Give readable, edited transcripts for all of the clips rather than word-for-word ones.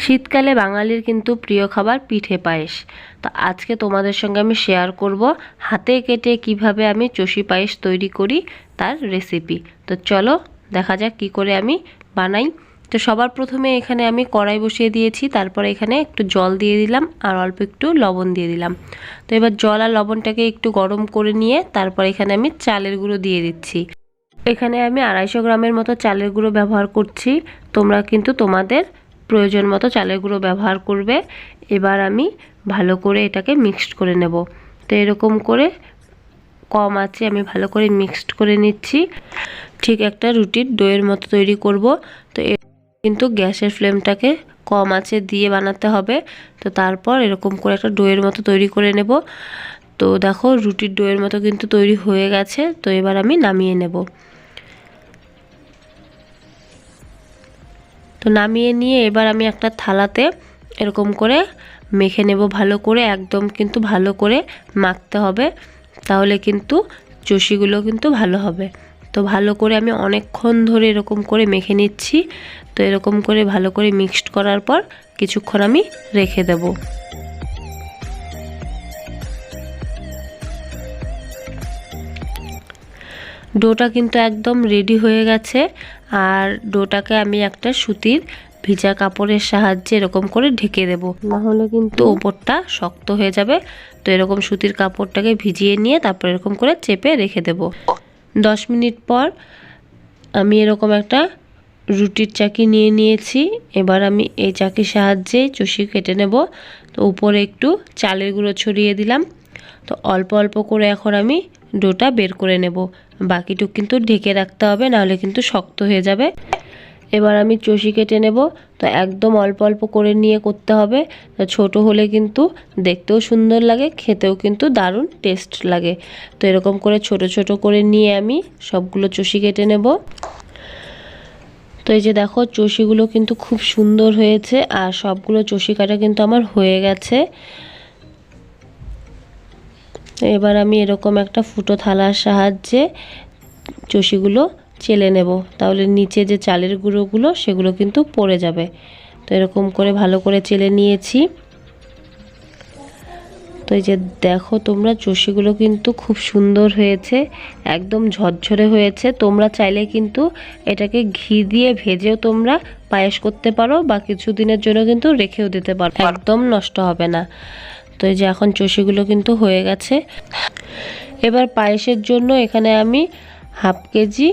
শীতকালে বাঙালির কিন্তু প্রিয় খাবার পিঠে পায়েস। তো আজকে তোমাদের সঙ্গে আমি শেয়ার করব হাতে কেটে কিভাবে আমি চষি পায়েস তৈরি করি তার রেসিপি। তো চলো দেখা যাক কি করে আমি বানাই। তো সবার প্রথমে এখানে আমি কড়াই বসিয়ে দিয়েছি, তারপরে এখানে একটু জল দিয়ে দিলাম আর অল্প একটু লবণ দিয়ে দিলাম। তো এবার জল আর লবণটাকে একটু গরম করে নিয়ে তারপর এখানে আমি চালের গুঁড়ো দিয়ে দিচ্ছি। এখানে আমি 250 গ্রামের মতো চালের গুঁড়ো ব্যবহার করছি। তোমরা কিন্তু তোমাদের প্রয়োজন মতো চালের গুঁড়ো ব্যবহার করবে। এবার আমি ভালো করে এটাকে মিক্সড করে নেব। তো এরকম করে কম আঁচে আমি ভালো করে মিক্সড করে নিচ্ছি। ঠিক একটা রুটির ডোয়ের মতো তৈরি করব। তো কিন্তু গ্যাসের ফ্লেমটাকে কম আঁচে দিয়ে বানাতে হবে। তো তারপর এরকম করে একটা ডোয়ের মতো তৈরি করে নেব। তো দেখো রুটির ডোয়ের মতো কিন্তু তৈরি হয়ে গেছে। তো এবার আমি নামিয়ে নেব। তো নামিয়ে নিয়ে এবার আমি একটা থালাতে এরকম করে মেখে নেব ভালো করে, একদম কিন্তু ভালো করে মাখতে হবে, তাহলে কিন্তু চষিগুলো কিন্তু ভালো হবে। তো ভালো করে আমি অনেকক্ষণ ধরে এরকম করে মেখে নিচ্ছি। তো এরকম করে ভালো করে মিক্সড করার পর কিছুক্ষণ আমি রেখে দেব। ডোটা কিন্তু একদম রেডি হয়ে গেছে। আর ডোটাকে আমি একটা সুতির ভিজা কাপড়ের সাহায্যে এরকম করে ঢেকে দেব, নাহলে কিন্তু ওপরটা শক্ত হয়ে যাবে। তো এরকম সুতির কাপড়টাকে ভিজিয়ে নিয়ে তারপর এরকম করে চেপে রেখে দেব। 10 মিনিট পর আমি এরকম একটা রুটির চাকি নিয়ে নিয়েছি। এবার আমি এই চাকির সাহায্যে চষি কেটে নেব। তো উপরে একটু চালের গুঁড়ো ছড়িয়ে দিলাম। তো অল্প অল্প করে এখন আমি ডোটা বের করে নেব। বাকিটুকু কিন্তু ঢেকে রাখতে হবে, নাহলে কিন্তু শক্ত হয়ে যাবে। এবার আমি চষি কেটে নেব। তো একদম অল্প অল্প করে নিয়ে করতে হবে। ছোট হলে কিন্তু দেখতেও সুন্দর লাগে, খেতেও কিন্তু দারুণ টেস্ট লাগে। তো এরকম করে ছোট ছোট করে নিয়ে আমি সবগুলো চষি কেটে নেব। তো এই যে দেখো চষিগুলো কিন্তু খুব সুন্দর হয়েছে, আর সবগুলো চষি কাটা কিন্তু আমার হয়ে গেছে। এবার আমি এরকম একটা ফুটো থালার সাহায্যে চষিগুলো চেলে নেব, তাহলে নিচে যে চালের গুঁড়োগুলো সেগুলো কিন্তু পড়ে যাবে। তো এরকম করে ভালো করে চেলে নিয়েছি। তো এই যে দেখো তোমরা চষিগুলো কিন্তু খুব সুন্দর হয়েছে, একদম ঝরঝরে হয়েছে। তোমরা চাইলে কিন্তু এটাকে ঘি দিয়ে ভেজেও তোমরা পায়েস করতে পারো, বা কিছুদিনের জন্য কিন্তু রেখেও দিতে পারো, একদম নষ্ট হবে না। তো এই যে এখন চষিগুলো কিন্তু হয়ে গেছে। এবার পায়েসের জন্য এখানে আমি হাফ কেজি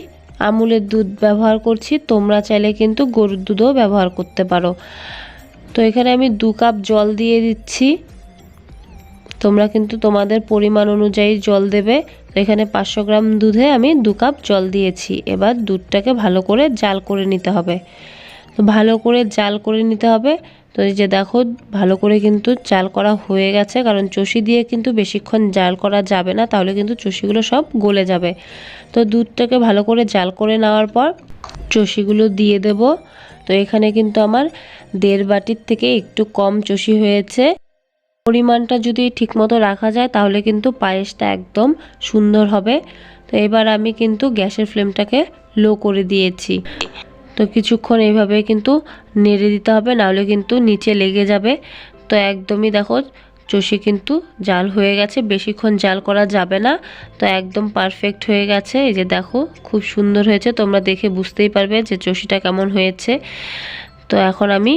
আমুলের দুধ ব্যবহার করছি। তোমরা চাইলে কিন্তু গরুর দুধও ব্যবহার করতে পারো। তো এখানে আমি 2 কাপ জল দিয়ে দিচ্ছি। তোমরা কিন্তু তোমাদের পরিমাণ অনুযায়ী জল দেবে। তো এখানে 500 গ্রাম দুধে আমি 2 কাপ জল দিয়েছি। এবার দুধটাকে ভালো করে জাল করে নিতে হবে। তো ভালো করে জাল করে নিতে হবে। তো এই যে দেখো ভালো করে কিন্তু জাল করা হয়ে গেছে, কারণ চষি দিয়ে কিন্তু বেশিক্ষণ জাল করা যাবে না, তাহলে কিন্তু চষিগুলো সব গলে যাবে। তো দুধটাকে ভালো করে জাল করে নেওয়ার পর চষিগুলো দিয়ে দেব। তো এখানে কিন্তু আমার 1.5 বাটির থেকে একটু কম চষি হয়েছে। পরিমাণটা যদি ঠিকমতো রাখা যায় তাহলে কিন্তু পায়েসটা একদম সুন্দর হবে। তো এবার আমি কিন্তু গ্যাসের ফ্লেমটাকে লো করে দিয়েছি। তো কিছুক্ষণ এইভাবে কিন্তু নেড়ে দিতে হবে, নাহলে কিন্তু নিচে লেগে যাবে। তো একদমই দেখো চষি কিন্তু জাল হয়ে গেছে, বেশিক্ষণ জাল করা যাবে না। তো একদম পারফেক্ট হয়ে গেছে। এই যে দেখো খুব সুন্দর হয়েছে, তোমরা দেখে বুঝতেই পারবে যে চষিটা কেমন হয়েছে। তো এখন আমি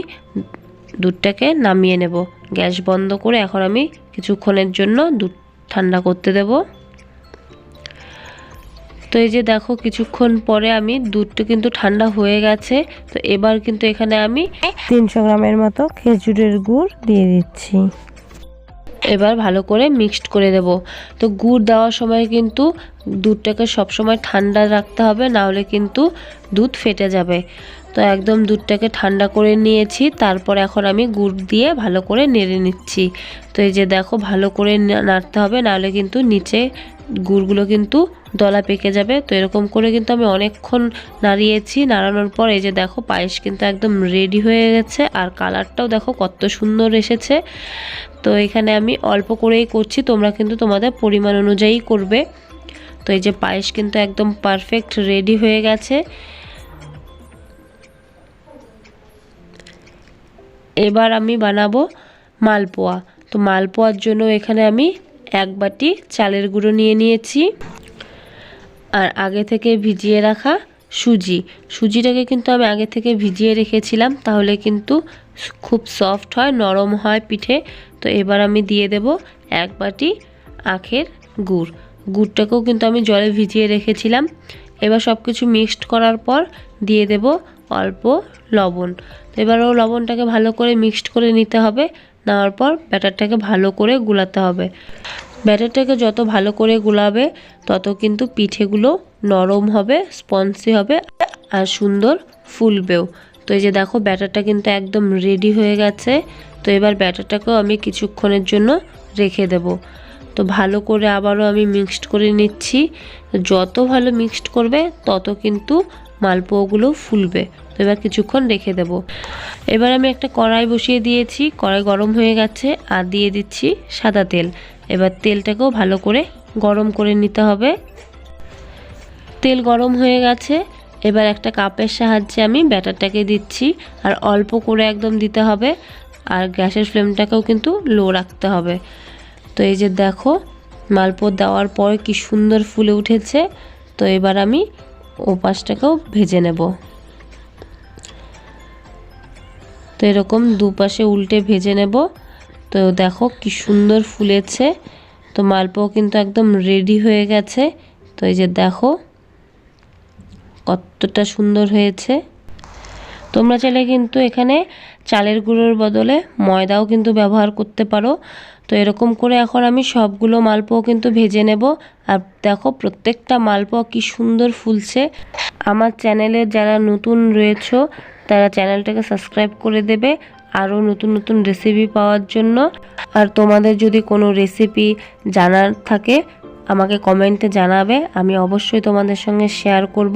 দুধটাকে নামিয়ে নেব। গ্যাস বন্ধ করে এখন আমি কিছুক্ষণের জন্য দুধ ঠান্ডা করতে দেব। তো এই যে দেখো কিছুক্ষণ পরে আমি দুধটা কিন্তু ঠান্ডা হয়ে গেছে। তো এবার কিন্তু এখানে আমি 300 গ্রামের মতো খেজুরের গুড় দিয়ে দিচ্ছি। এবার ভালো করে মিক্সড করে দেব। তো গুড় দেওয়ার সময় কিন্তু দুধটাকে সবসময় ঠান্ডা রাখতে হবে, না হলে কিন্তু দুধ ফেটে যাবে। তো একদম দুধটাকে ঠান্ডা করে নিয়েছি, তারপর এখন আমি গুড় দিয়ে ভালো করে নেড়ে নিচ্ছি। তো এই যে দেখো ভালো করে নাড়তে হবে, নাহলে কিন্তু নিচে গুড়গুলো কিন্তু দলা পেকে যাবে। তো এরকম করে কিন্তু আমি অনেকক্ষণ নাড়িয়েছি। নাড়ানোর পর এই যে দেখো পায়েস কিন্তু একদম রেডি হয়ে গেছে, আর কালারটাও দেখো কত সুন্দর এসেছে। তো এখানে আমি অল্প করেই করছি, তোমরা কিন্তু তোমাদের পরিমাণ অনুযায়ী করবে। তো এই যে পায়েস কিন্তু একদম পারফেক্ট রেডি হয়ে গেছে। এবার আমি বানাবো মালপোয়া। তো মালপোয়ার জন্য এখানে আমি 1 বাটি চালের গুঁড়ো নিয়ে নিয়েছি, আর আগে থেকে ভিজিয়ে রাখা সুজিটাকে কিন্তু আমি আগে থেকে ভিজিয়ে রেখেছিলাম, তাহলে কিন্তু খুব সফট হয়, নরম হয় পিঠে। তো এবার আমি দিয়ে দেব 1 বাটি আখের গুড়টাকেও কিন্তু আমি জলে ভিজিয়ে রেখেছিলাম। এবার সব কিছু মিক্সড করার পর দিয়ে দেব অল্প লবণ। তো এবারও লবণটাকে ভালো করে মিক্সড করে নিতে হবে। নেওয়ার পর ব্যাটারটাকে ভালো করে গুলাতে হবে। ব্যাটারটাকে যত ভালো করে গুলাবে তত কিন্তু পিঠেগুলো নরম হবে, স্পঞ্জি হবে আর সুন্দর ফুলবেও। তো এই যে দেখো ব্যাটারটা কিন্তু একদম রেডি হয়ে গেছে। তো এবার ব্যাটারটাকেও আমি কিছুক্ষণের জন্য রেখে দেব। তো ভালো করে আবারও আমি মিক্সড করে নিচ্ছি। যত ভালো মিক্সড করবে তত কিন্তু মালপোয়াগুলো ফুলবে। তো এবার কিছুক্ষণ রেখে দেব। এবার আমি একটা কড়াই বসিয়ে দিয়েছি, কড়াই গরম হয়ে গেছে, আর দিয়ে দিচ্ছি সাদা তেল। এবার তেলটাকেও ভালো করে গরম করে নিতে হবে। তেল গরম হয়ে গেছে, এবার একটা কাপের সাহায্যে আমি ব্যাটারটাকে দিচ্ছি, আর অল্প করে একদম দিতে হবে, আর গ্যাসের ফ্লেমটাকেও কিন্তু লো রাখতে হবে। তো এই যে দেখো মালপোয়া দেওয়ার পর কি সুন্দর ফুলে উঠেছে। তো এবার আমি ওপাশটাকেও ভেজে নেব। তো এরকম দুপাশে উল্টে ভেজে নেব। তো দেখো কি সুন্দর ফুলেছে। তো মালপোয়া কিন্তু একদম রেডি হয়ে গেছে। তো এই যে দেখো কতটা সুন্দর হয়েছে। তোমরা চাইলে কিন্তু এখানে চালের গুঁড়োর বদলে ময়দাও কিন্তু ব্যবহার করতে পারো। তো এরকম করে এখন আমি সবগুলো মালপোয়া কিন্তু ভেজে নেব। আর দেখো প্রত্যেকটা মালপোয়া কি সুন্দর ফুলছে। আমার চ্যানেলে যারা নতুন রয়েছো তারা চ্যানেলটাকে সাবস্ক্রাইব করে দেবে আরও নতুন নতুন রেসিপি পাওয়ার জন্য। আর তোমাদের যদি কোনো রেসিপি জানার থাকে আমাকে কমেন্টে জানাবে, আমি অবশ্যই তোমাদের সঙ্গে শেয়ার করব।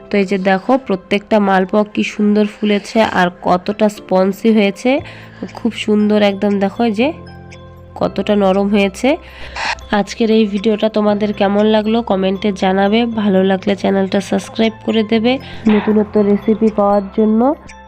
তো এই যে দেখো প্রত্যেকটা মালপোয়া কি সুন্দর ফুলেছে আর কতটা স্পঞ্জি হয়েছে, খুব সুন্দর একদম। দেখো যে কতটা নরম হয়েছে। আজকের এই ভিডিওটা তোমাদের কেমন লাগলো কমেন্টে জানাবে। ভালো লাগলে চ্যানেলটা সাবস্ক্রাইব করে দেবে নতুন নতুন রেসিপি পাওয়ার জন্য।